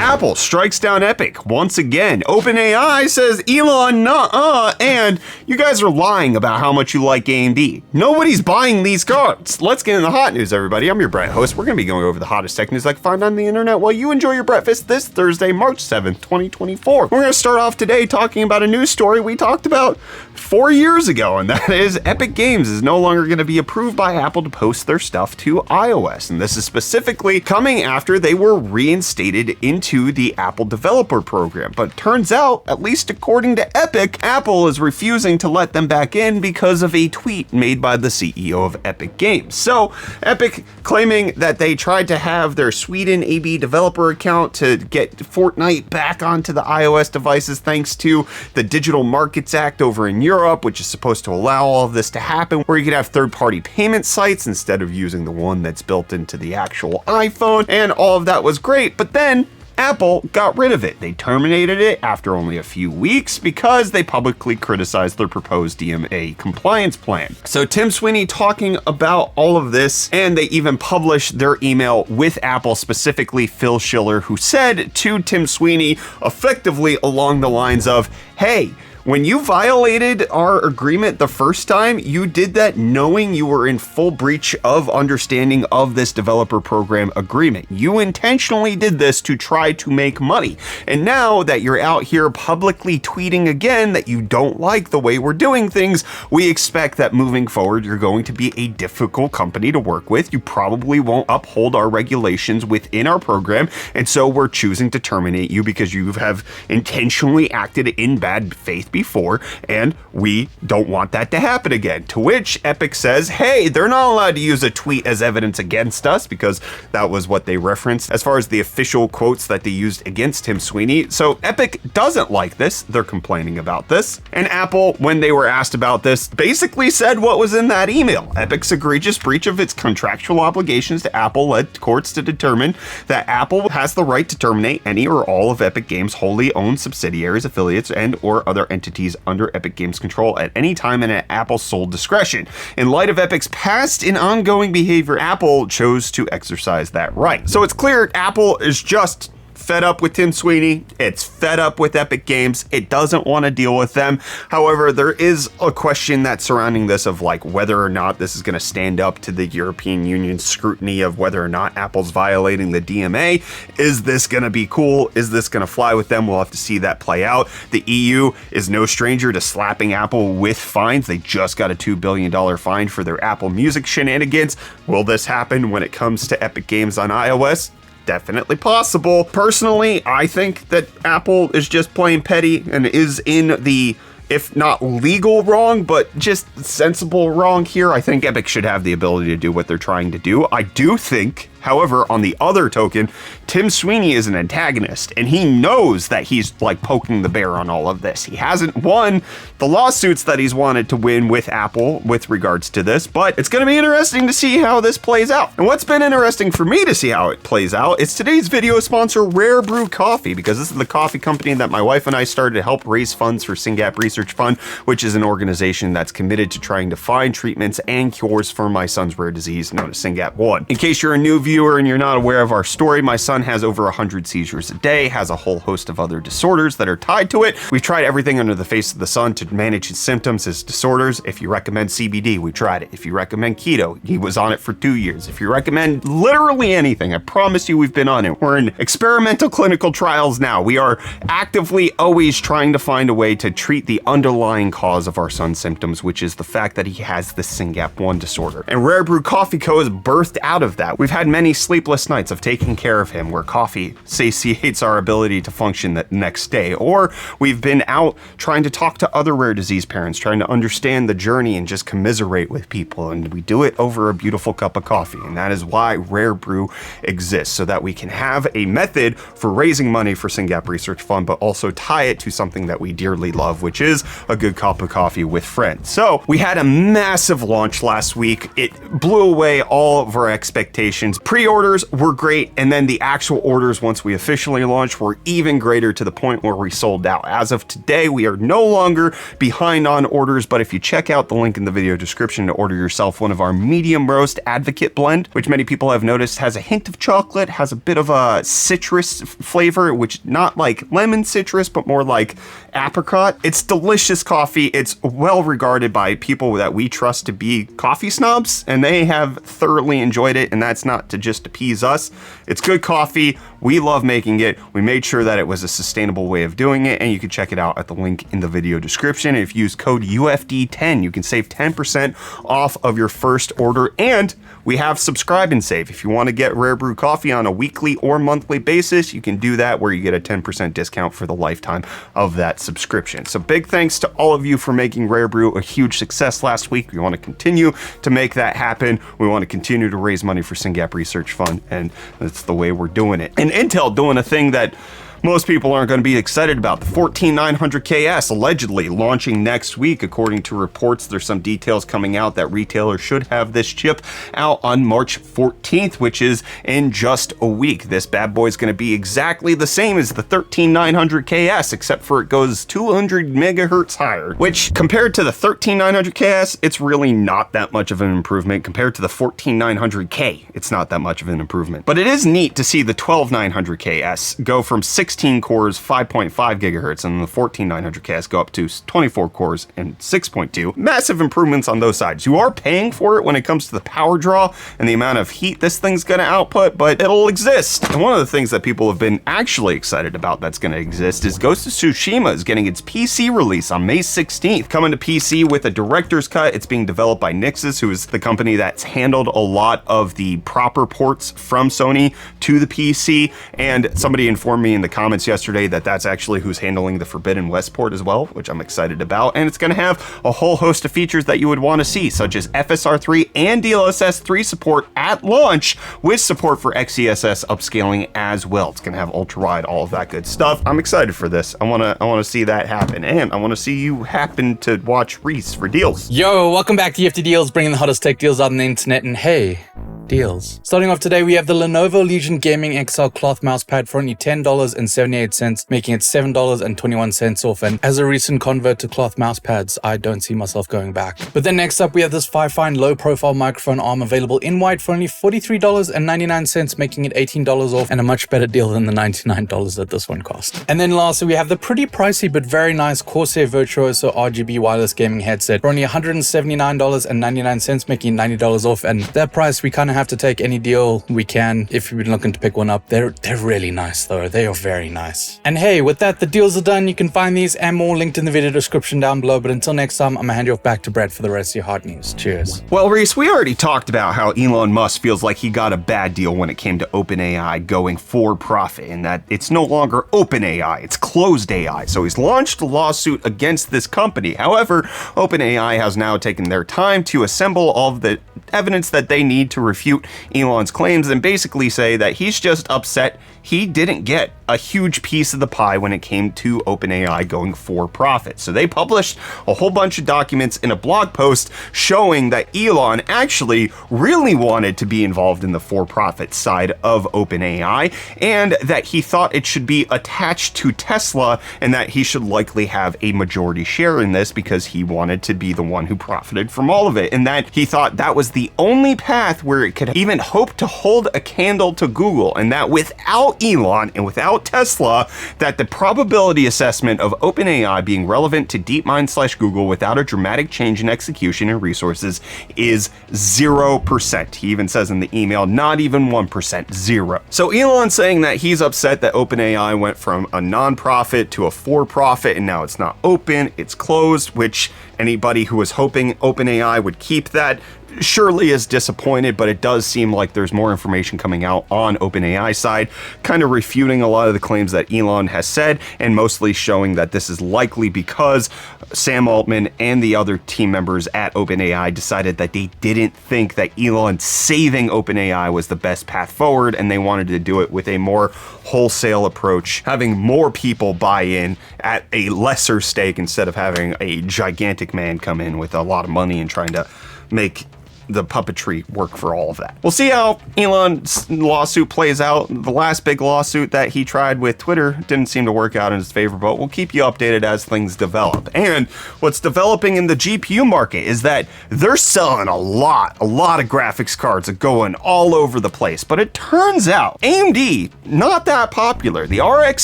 Apple strikes down Epic once again. OpenAI says Elon nuh-uh, and you guys are lying about how much you like AMD. Nobody's buying these cards. Let's get in the hot news, everybody. I'm your Brett host. We're going to be going over the hottest tech news I can find on the internet while you enjoy your breakfast this Thursday, March 7th, 2024. We're going to start off today talking about a news story we talked about 4 years ago, and that is Epic Games is no longer going to be approved by Apple to post their stuff to iOS. And this is specifically coming after they were reinstated into the Apple developer program. But turns out, at least according to Epic, Apple is refusing to let them back in because of a tweet made by the CEO of Epic Games. So Epic claiming that they tried to have their Sweden AB developer account to get Fortnite back onto the iOS devices thanks to the Digital Markets Act over in Europe, which is supposed to allow all of this to happen, where you could have third-party payment sites instead of using the one that's built into the actual iPhone, and all of that was great, but then Apple got rid of it. They terminated it after only a few weeks because they publicly criticized their proposed DMA compliance plan. So Tim Sweeney talking about all of this, and they even published their email with Apple, specifically Phil Schiller, who said to Tim Sweeney effectively along the lines of, hey, when you violated our agreement the first time, you did that knowing you were in full breach of understanding of this developer program agreement. You intentionally did this to try to make money. And now that you're out here publicly tweeting again that you don't like the way we're doing things, we expect that moving forward, you're going to be a difficult company to work with. You probably won't uphold our regulations within our program. And so we're choosing to terminate you because you have intentionally acted in bad faith before, and we don't want that to happen again. To which Epic says, hey, they're not allowed to use a tweet as evidence against us because that was what they referenced as far as the official quotes that they used against Tim Sweeney. So Epic doesn't like this. They're complaining about this. And Apple, when they were asked about this, basically said what was in that email. Epic's egregious breach of its contractual obligations to Apple led courts to determine that Apple has the right to terminate any or all of Epic Games' wholly owned subsidiaries, affiliates, and or other entities under Epic Games control at any time and at Apple's sole discretion. In light of Epic's past and ongoing behavior, Apple chose to exercise that right. So it's clear Apple is just fed up with Tim Sweeney. It's fed up with Epic Games. It doesn't want to deal with them. However, there is a question that's surrounding this of like whether or not this is going to stand up to the European Union's scrutiny of whether or not Apple's violating the DMA. Is this going to be cool? Is this going to fly with them? We'll have to see that play out. The EU is no stranger to slapping Apple with fines. They just got a $2 billion fine for their Apple Music shenanigans. Will this happen when it comes to Epic Games on iOS? Definitely possible. Personally, I think that Apple is just playing petty and is in the, if not legal wrong, but just sensible wrong here. I think Epic should have the ability to do what they're trying to do. I do think, however, on the other token, Tim Sweeney is an antagonist, and he knows that he's like poking the bear on all of this. He hasn't won the lawsuits that he's wanted to win with Apple with regards to this, but it's going to be interesting to see how this plays out. And what's been interesting for me to see how it plays out is today's video sponsor, Rare Brew Coffee, because this is the coffee company that my wife and I started to help raise funds for SYNGAP Research Fund, which is an organization that's committed to trying to find treatments and cures for my son's rare disease known as SYNGAP1. In case you're a new viewer and you're not aware of our story, my son has over 100 seizures a day, has a whole host of other disorders that are tied to it. We've tried everything under the face of the sun to manage his symptoms, his disorders. If you recommend CBD, we tried it. If you recommend keto, he was on it for 2 years. If you recommend literally anything, I promise you we've been on it. We're in experimental clinical trials now. We are actively always trying to find a way to treat the underlying cause of our son's symptoms, which is the fact that he has the SYNGAP1 disorder. And Rare Brew Coffee Co. has birthed out of that. We've had many sleepless nights of taking care of him where coffee satiates our ability to function the next day, or we've been out trying to talk to other rare disease parents, trying to understand the journey and just commiserate with people, and we do it over a beautiful cup of coffee. And that is why Rare Brew exists, so that we can have a method for raising money for SYNGAP Research Fund, but also tie it to something that we dearly love, which is a good cup of coffee with friends. So we had a massive launch last week. It blew away all of our expectations. pre-orders were great, and then the actual orders once we officially launched were even greater, to the point where we sold out. As of today, we are no longer behind on orders, but if you check out the link in the video description to order yourself one of our medium roast Advocate blend, which many people have noticed has a hint of chocolate, has a bit of a citrus flavor, which not like lemon citrus, but more like apricot. It's delicious coffee. It's well regarded by people that we trust to be coffee snobs, and they have thoroughly enjoyed it, and that's not to just appease us. It's good coffee. We love making it. We made sure that it was a sustainable way of doing it, and you can check it out at the link in the video description. If you use code UFD10, you can save 10% off of your first order, and we have subscribe and save. If you want to get Rare Brew coffee on a weekly or monthly basis, you can do that, where you get a 10% discount for the lifetime of that subscription. So big thanks to all of you for making Rare Brew a huge success last week. We want to continue to make that happen. We want to continue to raise money for SynGap Research Fund, and that's the way we're doing it. And Intel doing a thing that most people aren't going to be excited about. The 14900KS allegedly launching next week. According to reports, there's some details coming out that retailers should have this chip out on March 14th, which is in just a week. This bad boy is going to be exactly the same as the 13900KS, except for it goes 200 megahertz higher, which compared to the 13900KS, it's really not that much of an improvement. Compared to the 14900K, it's not that much of an improvement. But it is neat to see the 12900KS go from 16 cores, 5.5 gigahertz, and the 14900KS go up to 24 cores and 6.2. Massive improvements on those sides. You are paying for it when it comes to the power draw and the amount of heat this thing's going to output, but it'll exist. And one of the things that people have been actually excited about that's going to exist is Ghost of Tsushima is getting its PC release on May 16th. Coming to PC with a director's cut. It's being developed by Nixxes, who is the company that's handled a lot of the proper ports from Sony to the PC, and somebody informed me in the comments yesterday that that's actually who's handling the Forbidden West port as well, which I'm excited about. And it's going to have a whole host of features that you would want to see, such as FSR3 and DLSS 3 support at launch, with support for XeSS upscaling as well. It's going to have ultra wide, all of that good stuff. I'm excited for this. I want to see that happen, and I want to see you happen to watch Reece for deals. Yo, welcome back to UFD Deals, bringing the hottest tech deals out on the internet, and hey, deals. Starting off today, we have the Lenovo Legion Gaming XL cloth mousepad for only $10.78, making it $7.21 off. And as a recent convert to cloth mousepads, I don't see myself going back. But then next up, we have this Fifine low-profile microphone arm available in white for only $43.99, making it $18 off, and a much better deal than the $99 that this one cost. And then lastly, we have the pretty pricey but very nice Corsair Virtuoso RGB wireless gaming headset for only $179.99, making it $90 off. And that price, we kind of have to take any deal we can if you've been looking to pick one up. They're really nice though. They are very nice. And hey, with that, the deals are done. You can find these and more linked in the video description down below. But until next time, I'm gonna hand you off back to Brett for the rest of your hot news. Cheers. Well, Reece, we already talked about how Elon Musk feels like he got a bad deal when it came to OpenAI going for profit, and that it's no longer OpenAI, it's closed AI. So he's launched a lawsuit against this company. However, OpenAI has now taken their time to assemble all of the evidence that they need to refute Elon's claims and basically say that he's just upset he didn't get a huge piece of the pie when it came to OpenAI going for profit. So they published a whole bunch of documents in a blog post showing that Elon actually really wanted to be involved in the for-profit side of OpenAI, and that he thought it should be attached to Tesla, and that he should likely have a majority share in this because he wanted to be the one who profited from all of it, and that he thought that was the only path where it could even hope to hold a candle to Google, and that without Elon and without Tesla, that the probability assessment of OpenAI being relevant to DeepMind/Google without a dramatic change in execution and resources is 0%. He even says in the email, not even 1%, 0. So Elon's saying that he's upset that OpenAI went from a non-profit to a for-profit, and now it's not open, it's closed, which anybody who was hoping OpenAI would keep that surely is disappointed, but it does seem like there's more information coming out on OpenAI side, kind of refuting a lot of the claims that Elon has said, and mostly showing that this is likely because Sam Altman and the other team members at OpenAI decided that they didn't think that Elon saving OpenAI was the best path forward, and they wanted to do it with a more wholesale approach, having more people buy in at a lesser stake instead of having a gigantic man come in with a lot of money and trying to make the puppetry work for all of that. We'll see how Elon's lawsuit plays out. The last big lawsuit that he tried with Twitter didn't seem to work out in his favor, but we'll keep you updated as things develop. And what's developing in the GPU market is that they're selling a lot of graphics cards are going all over the place. But it turns out AMD, not that popular. The RX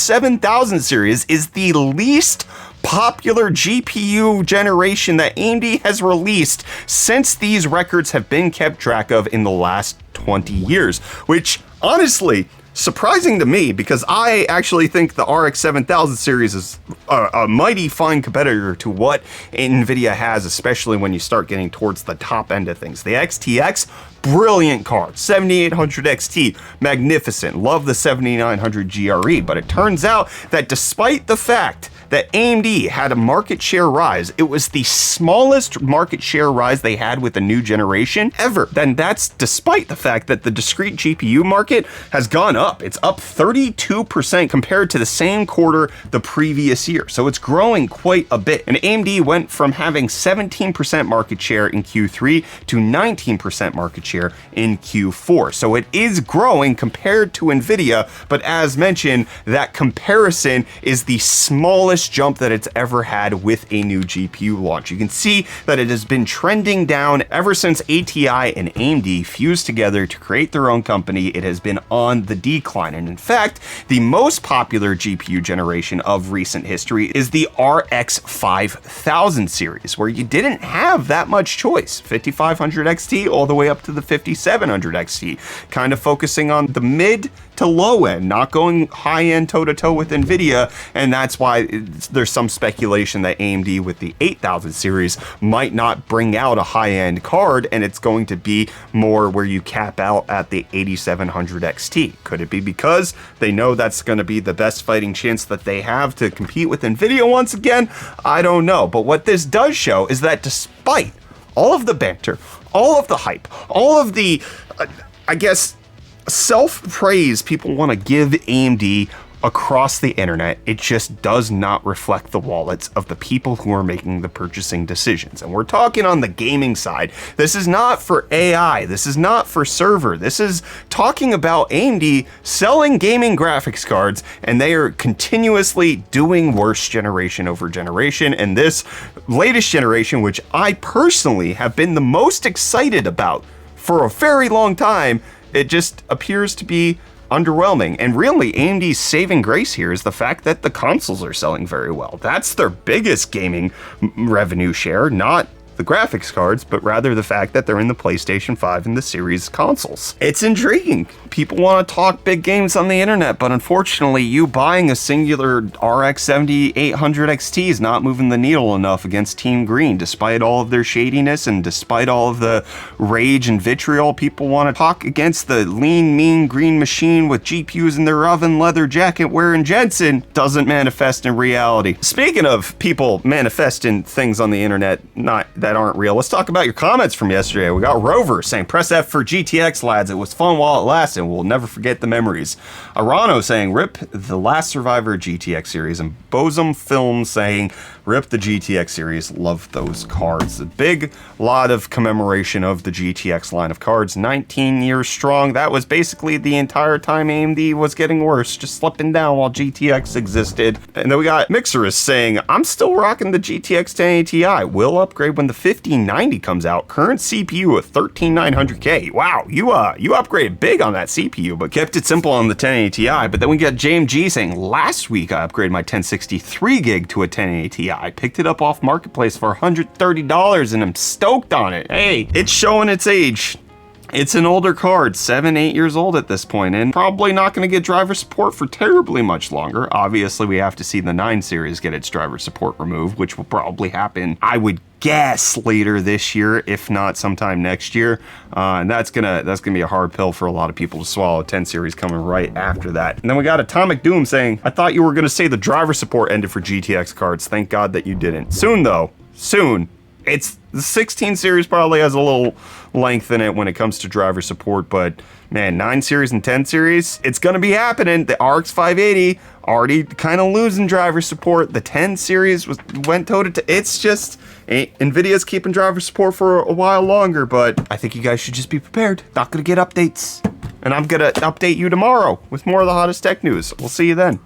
7000 series is the least popular GPU generation that AMD has released since these records have been kept track of in the last 20 years, which honestly, surprising to me, because I actually think the RX 7000 series is a mighty fine competitor to what NVIDIA has, especially when you start getting towards the top end of things. The XTX, brilliant card. 7800 XT, magnificent. Love the 7900 GRE, but it turns out that despite the fact that AMD had a market share rise, it was the smallest market share rise they had with a new generation ever. Then that's despite the fact that the discrete GPU market has gone up. It's up 32% compared to the same quarter the previous year. So it's growing quite a bit. And AMD went from having 17% market share in Q3 to 19% market share in Q4. So it is growing compared to NVIDIA, but as mentioned, that comparison is the smallest jump that it's ever had with a new GPU launch. You can see that it has been trending down ever since ATI and AMD fused together to create their own company. It has been on the decline. And in fact, the most popular GPU generation of recent history is the RX 5000 series, where you didn't have that much choice. 5500 XT all the way up to the 5700 XT, kind of focusing on the mid to low end, not going high end toe to toe with NVIDIA. And that's why there's some speculation that AMD with the 8000 series might not bring out a high end card, and it's going to be more where you cap out at the 8700 XT. Could it be because they know that's going to be the best fighting chance that they have to compete with NVIDIA once again? I don't know. But what this does show is that despite all of the banter, all of the hype, all of the, I guess, self-praise people want to give AMD across the internet, it just does not reflect the wallets of the people who are making the purchasing decisions. And we're talking on the gaming side. This is not for AI. This is not for server. This is talking about AMD selling gaming graphics cards, and they are continuously doing worse generation over generation. And this latest generation, which I personally have been the most excited about for a very long time, it just appears to be underwhelming. And really, AMD's saving grace here is the fact that the consoles are selling very well. That's their biggest gaming revenue share, not the graphics cards, but rather the fact that they're in the PlayStation 5 and the Series consoles. It's intriguing. People want to talk big games on the internet, but unfortunately, you buying a singular RX 7800 XT is not moving the needle enough against Team Green. Despite all of their shadiness and despite all of the rage and vitriol, people want to talk against the lean, mean green machine with GPUs in their oven, leather jacket wearing Jensen. Doesn't manifest in reality. Speaking of people manifesting things on the internet that aren't real, let's talk about your comments from yesterday. We got Rover saying, "Press F for GTX, lads. It was fun while it lasted. We'll never forget the memories." Arano saying, "Rip the last survivor GTX series." And Bosom Film saying, "Rip the GTX series. Love those cards." A big lot of commemoration of the GTX line of cards. 19 years strong. That was basically the entire time AMD was getting worse, just slipping down while GTX existed. And then we got Mixerus saying, "I'm still rocking the GTX 1080 Ti. Will upgrade when the 1590 comes out. Current CPU at 13900K. Wow, you upgraded big on that CPU, but kept it simple on the 1080 Ti. But then we got JMG saying, "Last week I upgraded my 1063 gig to a 1080 Ti. I picked it up off Marketplace for $130 and I'm stoked on it." Hey, it's showing its age. It's an older card, 7-8 years old at this point, and probably not going to get driver support for terribly much longer. Obviously, we have to see the 9 series get its driver support removed, which will probably happen, I would guess, later this year, if not sometime next year. And that's gonna be a hard pill for a lot of people to swallow. 10 series coming right after that. And then we got Atomic Doom saying, "I thought you were gonna say the driver support ended for GTX cards. Thank God that you didn't. Soon though, soon." the 16 series probably has a little length in it when it comes to driver support, but man, 9 series and 10 series, it's going to be happening. The RX 580 already kind of losing driver support. The 10 series went toe to toe. It's just, NVIDIA's keeping driver support for a while longer, but I think you guys should just be prepared. Not going to get updates. And I'm going to update you tomorrow with more of the hottest tech news. We'll see you then.